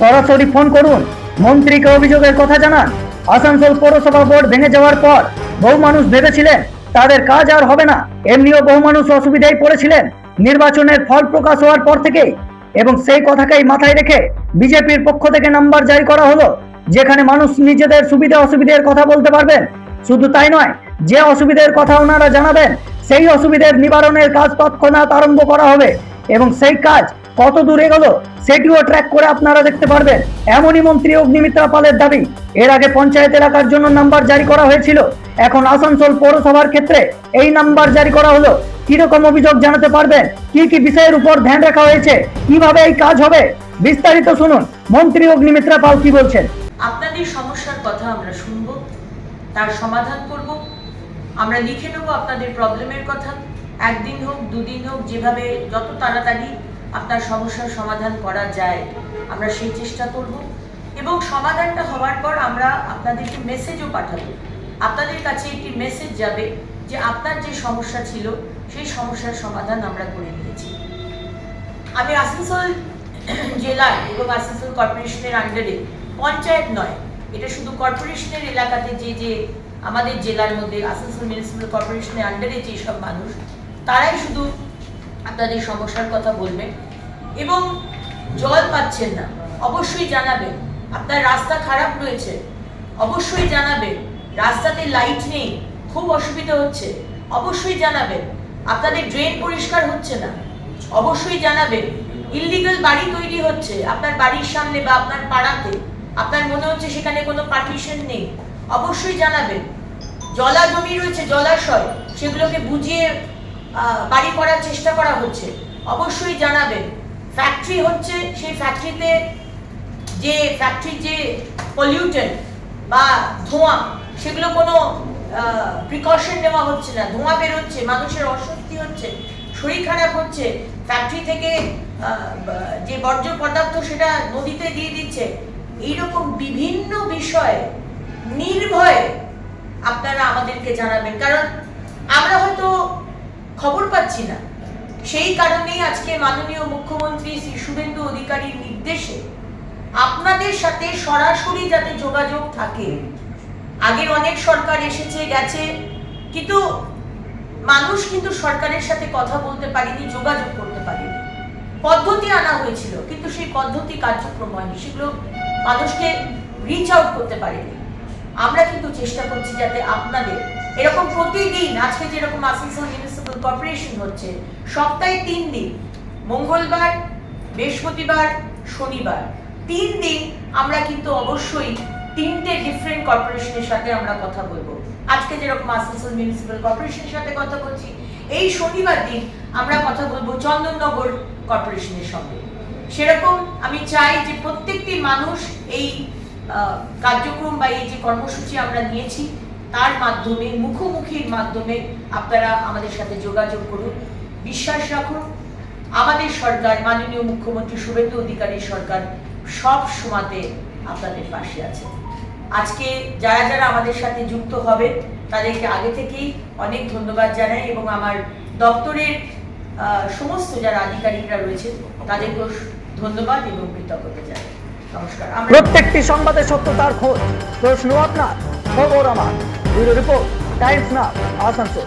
সরাসরি ফোন করুন, মন্ত্রীকে অভিযোগের কথা জানান। আসানসোল পৌরসভা বোর্ড ভেঙে যাওয়ার পর বহু মানুষ ভেবেছিলেন তাদের কাজ আর হবে না, এমনিও বহু মানুষ অসুবিধায় পড়েছিলেন নির্বাচনের ফল প্রকাশ হওয়ার পর থেকেই, এবং সেই কথাকেই মাথায় রেখে বিজেপির পক্ষ থেকে নাম্বার জারি করা হলো, যেখানে মানুষ নিজেদের সুবিধা অসুবিধার কথা বলতে পারবেন। শুধু তাই নয়, যে অসুবিধার কথা ওনারা জানাবেন সেই অসুবিধার নিবারণের কাজ তৎক্ষণাৎ আরম্ভ করা হবে, এবং সেই কাজ কত দূর এগোলো সেটিও ট্র্যাক করে আপনারা দেখতে পারবেন, এমনই মন্ত্রী অগ্নিমিত্রা পালের দাবি। এর আগে পঞ্চায়েত এলাকার জন্য নাম্বার জারি করা হয়েছিল, এখন আসানসোল পৌরসভার ক্ষেত্রে এই নাম্বার জারি করা হলো। কিরকম অভিযোগ জানাতে পারবেন, কি কি বিষয়ের উপর ধ্যান রাখা হয়েছে, কিভাবে এই কাজ হবে, বিস্তারিত শুনুন মন্ত্রী অগ্নিমিত্রা পাল কি বলছেন। আপনাদের সমস্যার কথা আমরা শুনবো, তার সমাধান করব, আমরা লিখে নেব আপনাদের প্রবলেমের কথা। একদিন হোক, দুদিন হোক, যেভাবে যত তাড়াতাড়ি আপনার সমস্যার সমাধান করা যায় আমরা সেই চেষ্টা করব, এবং সমাধানটা হওয়ার পর আমরা আপনাদেরকে মেসেজও পাঠাবো। আপনাদের কাছে একটি মেসেজ যাবে যে আপনার যে সমস্যা ছিল সেই সমস্যার সমাধান আমরা করে নিয়েছি। আমি আসানসোল জেলা এবং আসানসোল কর্পোরেশনের আন্ডারে, পঞ্চায়েত নয়, এটা শুধু কর্পোরেশনের এলাকাতে যে আমাদের জেলার মধ্যে আসানসোল মিউনিসিপ্যাল কর্পোরেশনের আন্ডারে যেসব মানুষ, তারাই শুধু আপনাদের সমস্যার কথা বলবেন। এবং জল পাচ্ছেন না, অবশ্যই জানাবেন। আপনার রাস্তা খারাপ রয়েছে, অবশ্যই জানাবেন। রাস্তাতে লাইট নেই, খুব অসুবিধা হচ্ছে, অবশ্যই জানাবেন। আপনাদের ড্রেন পরিষ্কার হচ্ছে না, অবশ্যই জানাবেন। ইললিগাল বাড়ি তৈরি হচ্ছে আপনার বাড়ির সামনে বা আপনার পাড়াতে, আপনার মনে হচ্ছে সেখানে কোনো পার্টিশন নেই, অবশ্যই জানাবেন। জলা জমি রয়েছে, জলাশয়, সেগুলোকে বুঝিয়ে বাড়ি করার চেষ্টা করা হচ্ছে, অবশ্যই জানাবেন। ফ্যাক্টরি হচ্ছে, সেই ফ্যাক্টরিতে যে পলিউটেন্ট বা ধোঁয়া, সেগুলো কোনো প্রিকশন নেওয়া হচ্ছে না, ধোঁয়া বেরোচ্ছে, মানুষের অস্বস্তি হচ্ছে, শরীর খারাপ হচ্ছে। ফ্যাক্টরি থেকে যে বর্জ্য পদার্থ সেটা নদীতে দিয়ে দিচ্ছে। এইরকম বিভিন্ন বিষয় নির্ভয়ে আপনারা আমাদেরকে জানাবেন, কারণ আমরা হয়তো খবর পাচ্ছি না। সেই কারণেই আজকে মাননীয় মুখ্যমন্ত্রী শ্রী শুভেন্দু অধিকারীর নির্দেশে আপনাদের সাথে সরাসরি যাতে যোগাযোগ থাকে। আগের অনেক সরকার এসেছে গেছে, কিন্তু মানুষ কিন্তু সরকারের সাথে কথা বলতে পারেনি, যোগাযোগ করতে পারেনি। পদ্ধতি আনা হয়েছিল, কিন্তু সেই পদ্ধতি কার্যক্রম হয়নি, সেগুলো মানুষকে রিচ আউট করতে পারেনি। আমরা কিন্তু চেষ্টা করছি যাতে আপনাদের এরকম প্রতিদিন, আজকে যেরকম আসানসোল মিউনিসিপ্যাল কর্পোরেশন হচ্ছে, সপ্তাহে 3 দিন, মঙ্গলবার, বৃহস্পতিবার, শনিবার, 3 দিন আমরা কিন্তু অবশ্যই 3টে ডিফারেন্ট কর্পোরেশনের সাথে আমরা কথা বলবো। আজকে যেরকম আসানসোল মিউনিসিপ্যাল কর্পোরেশনের সাথে কথা বলছি, এই শনিবার দিন আমরা কথা বলবো চন্দননগর কর্পোরেশনের সঙ্গে। সেরকম আমি চাই যে প্রত্যেকটি মানুষ এই কার্যক্রম বা এই যে কর্মসূচি আমরা নিয়েছি তার মাধ্যমে, মুখোমুখির মাধ্যমে আপনারা আমাদের সাথে যোগাযোগ করুন। বিশ্বাস রাখুন, আমাদের সরকার, মাননীয় মুখ্যমন্ত্রী শুভেন্দু অধিকারীর সরকার সব সময়তে আপনাদের পাশে আছে। আজকে যারা যারা আমাদের সাথে যুক্ত হবে তাদেরকে আগে থেকেই অনেক ধন্যবাদ জানাই, এবং আমার দপ্তরের সমস্ত যারা আধিকারিকরা রয়েছে তাদেরকেও ধন্যবাদ এবং কৃতজ্ঞতা জানাই। নমস্কার। প্রত্যেকটি সংবাদের সত্যতার খোঁজ, প্রশ্ন আপনার, খবর আমার। ব্যুরো রিপোর্ট, টাইমস নাও, আসানসোল।